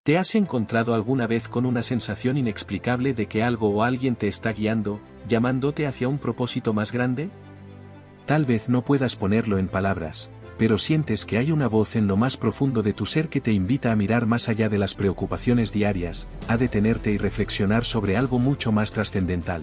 ¿Te has encontrado alguna vez con una sensación inexplicable de que algo o alguien te está guiando, llamándote hacia un propósito más grande? Tal vez no puedas ponerlo en palabras, pero sientes que hay una voz en lo más profundo de tu ser que te invita a mirar más allá de las preocupaciones diarias, a detenerte y reflexionar sobre algo mucho más trascendental.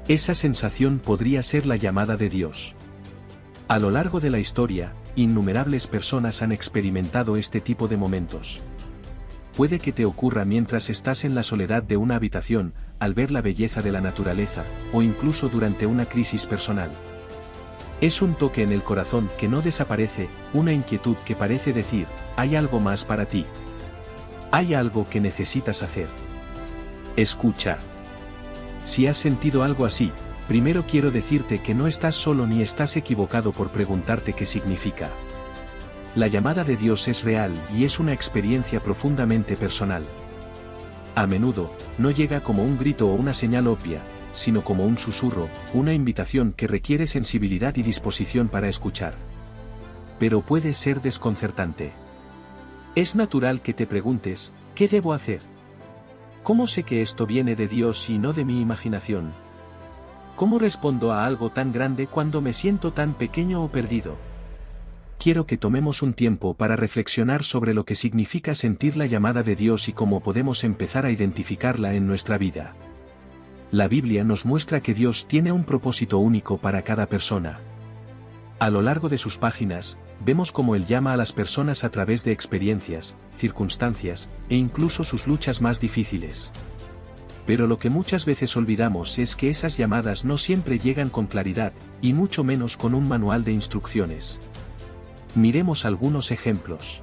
Esa sensación podría ser la llamada de Dios. A lo largo de la historia, innumerables personas han experimentado este tipo de momentos. Puede que te ocurra mientras estás en la soledad de una habitación, al ver la belleza de la naturaleza, o incluso durante una crisis personal. Es un toque en el corazón que no desaparece, una inquietud que parece decir, hay algo más para ti. Hay algo que necesitas hacer. Escucha. Si has sentido algo así, primero quiero decirte que no estás solo ni estás equivocado por preguntarte qué significa. La llamada de Dios es real y es una experiencia profundamente personal. A menudo, no llega como un grito o una señal obvia, sino como un susurro, una invitación que requiere sensibilidad y disposición para escuchar. Pero puede ser desconcertante. Es natural que te preguntes, ¿qué debo hacer? ¿Cómo sé que esto viene de Dios y no de mi imaginación? ¿Cómo respondo a algo tan grande cuando me siento tan pequeño o perdido? Quiero que tomemos un tiempo para reflexionar sobre lo que significa sentir la llamada de Dios y cómo podemos empezar a identificarla en nuestra vida. La Biblia nos muestra que Dios tiene un propósito único para cada persona. A lo largo de sus páginas, vemos cómo Él llama a las personas a través de experiencias, circunstancias, e incluso sus luchas más difíciles. Pero lo que muchas veces olvidamos es que esas llamadas no siempre llegan con claridad, y mucho menos con un manual de instrucciones. Miremos algunos ejemplos.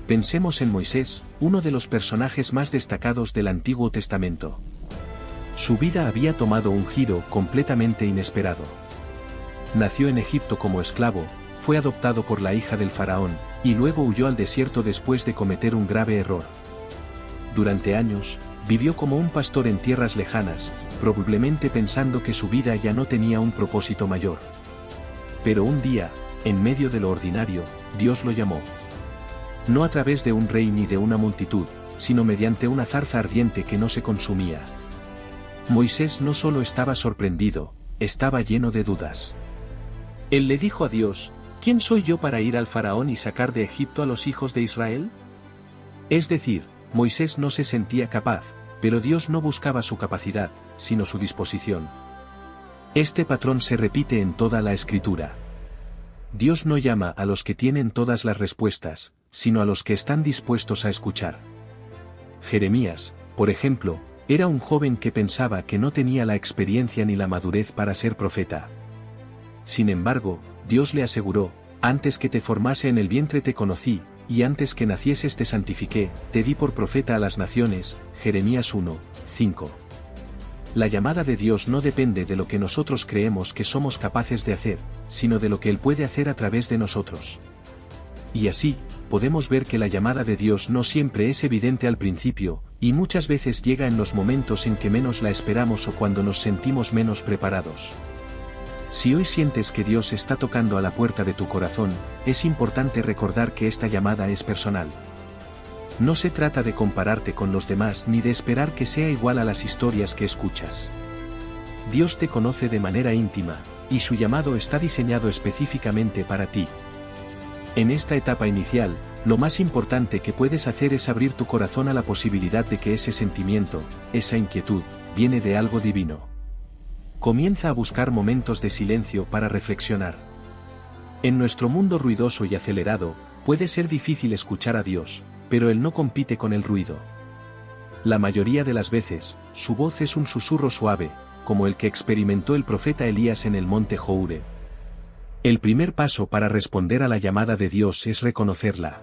Pensemos en Moisés, uno de los personajes más destacados del Antiguo Testamento. Su vida había tomado un giro completamente inesperado. Nació en Egipto como esclavo, fue adoptado por la hija del faraón, y luego huyó al desierto después de cometer un grave error. Durante años, vivió como un pastor en tierras lejanas, probablemente pensando que su vida ya no tenía un propósito mayor. Pero un día, en medio de lo ordinario, Dios lo llamó. No a través de un rey ni de una multitud, sino mediante una zarza ardiente que no se consumía. Moisés no solo estaba sorprendido, estaba lleno de dudas. Él le dijo a Dios, ¿quién soy yo para ir al faraón y sacar de Egipto a los hijos de Israel? Es decir, Moisés no se sentía capaz, pero Dios no buscaba su capacidad, sino su disposición. Este patrón se repite en toda la Escritura. Dios no llama a los que tienen todas las respuestas, sino a los que están dispuestos a escuchar. Jeremías, por ejemplo, era un joven que pensaba que no tenía la experiencia ni la madurez para ser profeta. Sin embargo, Dios le aseguró, antes que te formase en el vientre te conocí, y antes que nacieses te santifiqué, te di por profeta a las naciones. Jeremías 1:5. La llamada de Dios no depende de lo que nosotros creemos que somos capaces de hacer, sino de lo que Él puede hacer a través de nosotros. Y así, podemos ver que la llamada de Dios no siempre es evidente al principio, y muchas veces llega en los momentos en que menos la esperamos o cuando nos sentimos menos preparados. Si hoy sientes que Dios está tocando a la puerta de tu corazón, es importante recordar que esta llamada es personal. No se trata de compararte con los demás ni de esperar que sea igual a las historias que escuchas. Dios te conoce de manera íntima, y su llamado está diseñado específicamente para ti. En esta etapa inicial, lo más importante que puedes hacer es abrir tu corazón a la posibilidad de que ese sentimiento, esa inquietud, viene de algo divino. Comienza a buscar momentos de silencio para reflexionar. En nuestro mundo ruidoso y acelerado, puede ser difícil escuchar a Dios, pero Él no compite con el ruido. La mayoría de las veces, su voz es un susurro suave, como el que experimentó el profeta Elías en el monte Horeb. El primer paso para responder a la llamada de Dios es reconocerla.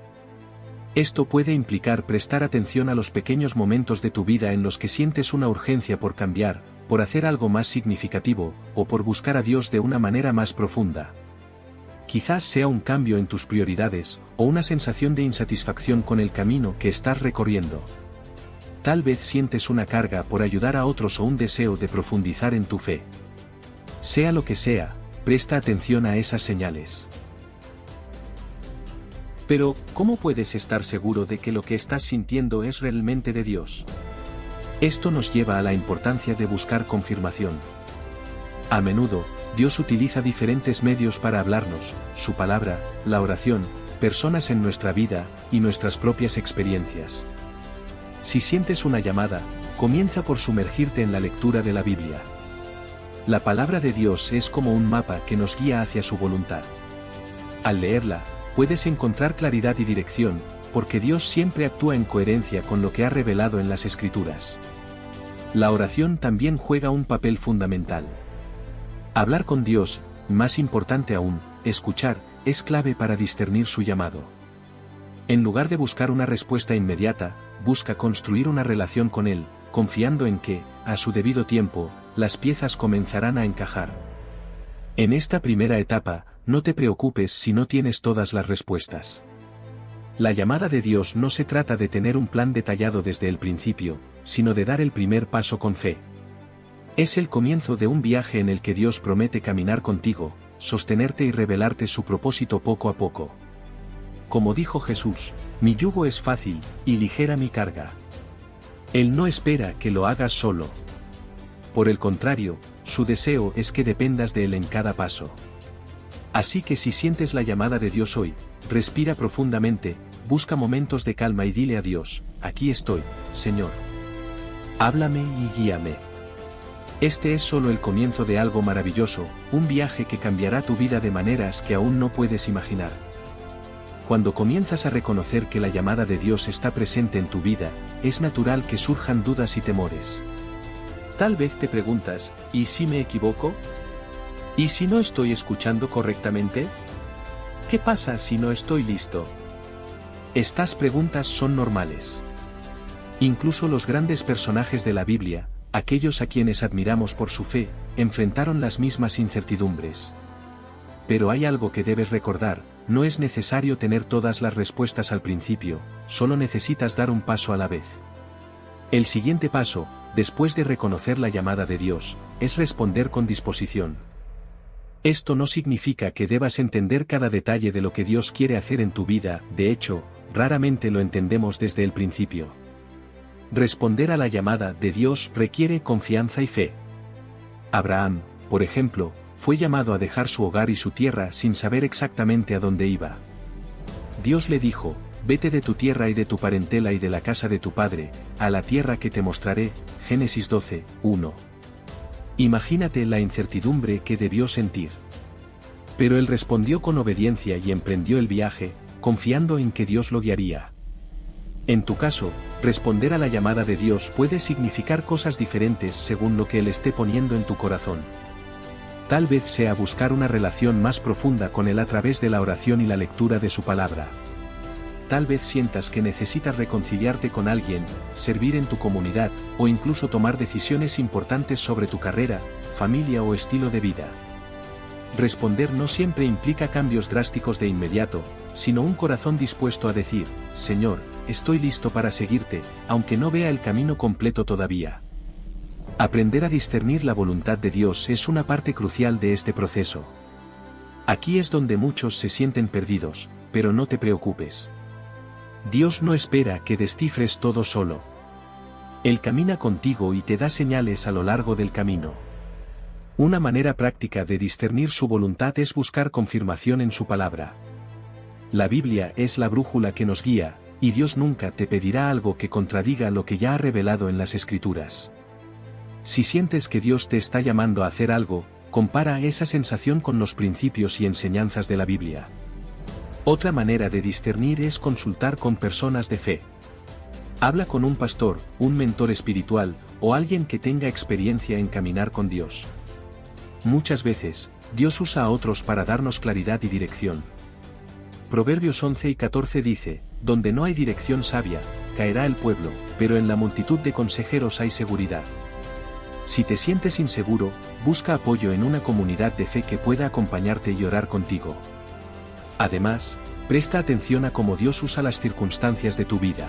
Esto puede implicar prestar atención a los pequeños momentos de tu vida en los que sientes una urgencia por cambiar, por hacer algo más significativo, o por buscar a Dios de una manera más profunda. Quizás sea un cambio en tus prioridades, o una sensación de insatisfacción con el camino que estás recorriendo. Tal vez sientes una carga por ayudar a otros o un deseo de profundizar en tu fe. Sea lo que sea, presta atención a esas señales. Pero, ¿cómo puedes estar seguro de que lo que estás sintiendo es realmente de Dios? Esto nos lleva a la importancia de buscar confirmación. A menudo, Dios utiliza diferentes medios para hablarnos: su palabra, la oración, personas en nuestra vida, y nuestras propias experiencias. Si sientes una llamada, comienza por sumergirte en la lectura de la Biblia. La palabra de Dios es como un mapa que nos guía hacia su voluntad. Al leerla, puedes encontrar claridad y dirección, porque Dios siempre actúa en coherencia con lo que ha revelado en las Escrituras. La oración también juega un papel fundamental. Hablar con Dios, más importante aún, escuchar, es clave para discernir su llamado. En lugar de buscar una respuesta inmediata, busca construir una relación con Él, confiando en que, a su debido tiempo, las piezas comenzarán a encajar. En esta primera etapa, no te preocupes si no tienes todas las respuestas. La llamada de Dios no se trata de tener un plan detallado desde el principio, sino de dar el primer paso con fe. Es el comienzo de un viaje en el que Dios promete caminar contigo, sostenerte y revelarte su propósito poco a poco. Como dijo Jesús, mi yugo es fácil, y ligera mi carga. Él no espera que lo hagas solo. Por el contrario, su deseo es que dependas de Él en cada paso. Así que si sientes la llamada de Dios hoy, respira profundamente, busca momentos de calma y dile a Dios: aquí estoy, Señor. Háblame y guíame. Este es solo el comienzo de algo maravilloso, un viaje que cambiará tu vida de maneras que aún no puedes imaginar. Cuando comienzas a reconocer que la llamada de Dios está presente en tu vida, es natural que surjan dudas y temores. Tal vez te preguntas: ¿y si me equivoco? ¿Y si no estoy escuchando correctamente? ¿Qué pasa si no estoy listo? Estas preguntas son normales. Incluso los grandes personajes de la Biblia, aquellos a quienes admiramos por su fe, enfrentaron las mismas incertidumbres. Pero hay algo que debes recordar: no es necesario tener todas las respuestas al principio, solo necesitas dar un paso a la vez. El siguiente paso, después de reconocer la llamada de Dios, es responder con disposición. Esto no significa que debas entender cada detalle de lo que Dios quiere hacer en tu vida, de hecho, raramente lo entendemos desde el principio. Responder a la llamada de Dios requiere confianza y fe. Abraham, por ejemplo, fue llamado a dejar su hogar y su tierra sin saber exactamente a dónde iba. Dios le dijo: vete de tu tierra y de tu parentela y de la casa de tu padre, a la tierra que te mostraré. Génesis 12:1. Imagínate la incertidumbre que debió sentir. Pero él respondió con obediencia y emprendió el viaje, confiando en que Dios lo guiaría. En tu caso, responder a la llamada de Dios puede significar cosas diferentes según lo que Él esté poniendo en tu corazón. Tal vez sea buscar una relación más profunda con Él a través de la oración y la lectura de su palabra. Tal vez sientas que necesitas reconciliarte con alguien, servir en tu comunidad, o incluso tomar decisiones importantes sobre tu carrera, familia o estilo de vida. Responder no siempre implica cambios drásticos de inmediato, sino un corazón dispuesto a decir: Señor, estoy listo para seguirte, aunque no vea el camino completo todavía. Aprender a discernir la voluntad de Dios es una parte crucial de este proceso. Aquí es donde muchos se sienten perdidos, pero no te preocupes. Dios no espera que descifres todo solo. Él camina contigo y te da señales a lo largo del camino. Una manera práctica de discernir su voluntad es buscar confirmación en su palabra. La Biblia es la brújula que nos guía, y Dios nunca te pedirá algo que contradiga lo que ya ha revelado en las Escrituras. Si sientes que Dios te está llamando a hacer algo, compara esa sensación con los principios y enseñanzas de la Biblia. Otra manera de discernir es consultar con personas de fe. Habla con un pastor, un mentor espiritual, o alguien que tenga experiencia en caminar con Dios. Muchas veces, Dios usa a otros para darnos claridad y dirección. Proverbios 11:14 dice: donde no hay dirección sabia, caerá el pueblo, pero en la multitud de consejeros hay seguridad. Si te sientes inseguro, busca apoyo en una comunidad de fe que pueda acompañarte y orar contigo. Además, presta atención a cómo Dios usa las circunstancias de tu vida.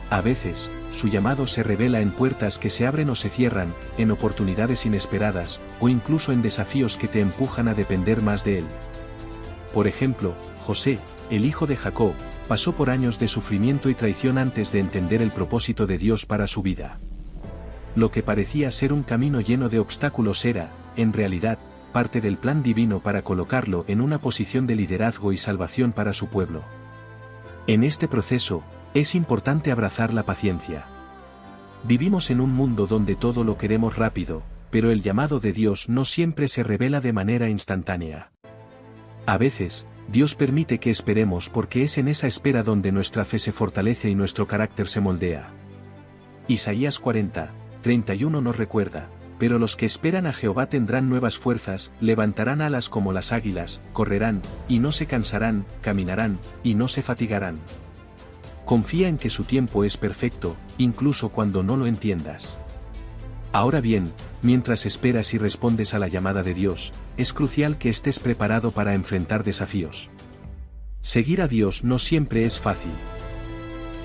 A veces, su llamado se revela en puertas que se abren o se cierran, en oportunidades inesperadas, o incluso en desafíos que te empujan a depender más de Él. Por ejemplo, José, el hijo de Jacob, pasó por años de sufrimiento y traición antes de entender el propósito de Dios para su vida. Lo que parecía ser un camino lleno de obstáculos era, en realidad, parte del plan divino para colocarlo en una posición de liderazgo y salvación para su pueblo. En este proceso, es importante abrazar la paciencia. Vivimos en un mundo donde todo lo queremos rápido, pero el llamado de Dios no siempre se revela de manera instantánea. A veces, Dios permite que esperemos porque es en esa espera donde nuestra fe se fortalece y nuestro carácter se moldea. Isaías 40:31 nos recuerda: pero los que esperan a Jehová tendrán nuevas fuerzas, levantarán alas como las águilas, correrán, y no se cansarán, caminarán, y no se fatigarán. Confía en que su tiempo es perfecto, incluso cuando no lo entiendas. Ahora bien, mientras esperas y respondes a la llamada de Dios, es crucial que estés preparado para enfrentar desafíos. Seguir a Dios no siempre es fácil.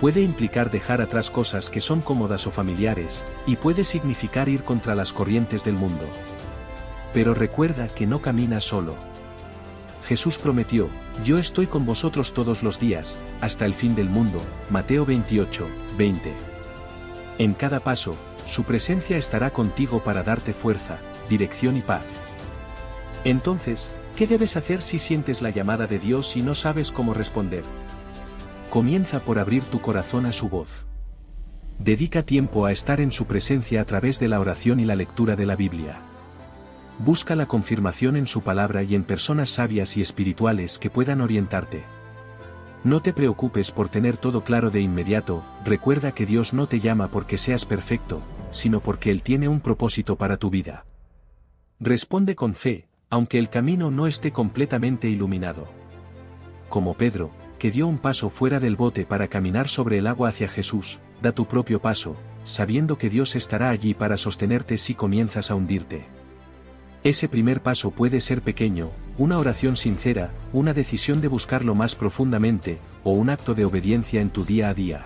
Puede implicar dejar atrás cosas que son cómodas o familiares, y puede significar ir contra las corrientes del mundo. Pero recuerda que no caminas solo. Jesús prometió: yo estoy con vosotros todos los días, hasta el fin del mundo, Mateo 28:20. En cada paso, su presencia estará contigo para darte fuerza, dirección y paz. Entonces, ¿qué debes hacer si sientes la llamada de Dios y no sabes cómo responder? Comienza por abrir tu corazón a su voz. Dedica tiempo a estar en su presencia a través de la oración y la lectura de la Biblia. Busca la confirmación en su palabra y en personas sabias y espirituales que puedan orientarte. No te preocupes por tener todo claro de inmediato, recuerda que Dios no te llama porque seas perfecto, sino porque Él tiene un propósito para tu vida. Responde con fe, aunque el camino no esté completamente iluminado. Como Pedro, que dio un paso fuera del bote para caminar sobre el agua hacia Jesús, da tu propio paso, sabiendo que Dios estará allí para sostenerte si comienzas a hundirte. Ese primer paso puede ser pequeño, una oración sincera, una decisión de buscarlo más profundamente, o un acto de obediencia en tu día a día.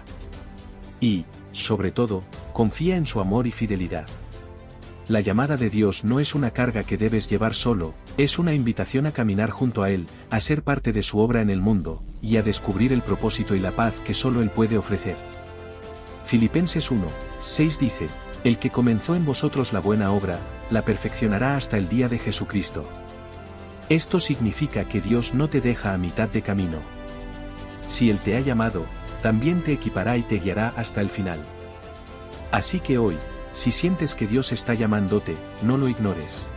Y, sobre todo, confía en su amor y fidelidad. La llamada de Dios no es una carga que debes llevar solo, es una invitación a caminar junto a Él, a ser parte de su obra en el mundo, y a descubrir el propósito y la paz que solo Él puede ofrecer. Filipenses 1:6 dice: el que comenzó en vosotros la buena obra, la perfeccionará hasta el día de Jesucristo. Esto significa que Dios no te deja a mitad de camino. Si Él te ha llamado, también te equipará y te guiará hasta el final. Así que hoy, si sientes que Dios está llamándote, no lo ignores.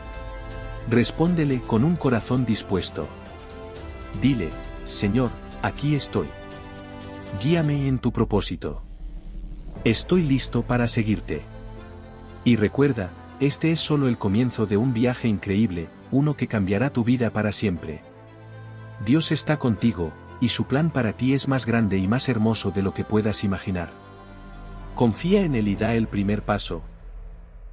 Respóndele con un corazón dispuesto. Dile: Señor, aquí estoy. Guíame en tu propósito. Estoy listo para seguirte. Y recuerda, este es solo el comienzo de un viaje increíble, uno que cambiará tu vida para siempre. Dios está contigo, y su plan para ti es más grande y más hermoso de lo que puedas imaginar. Confía en Él y da el primer paso,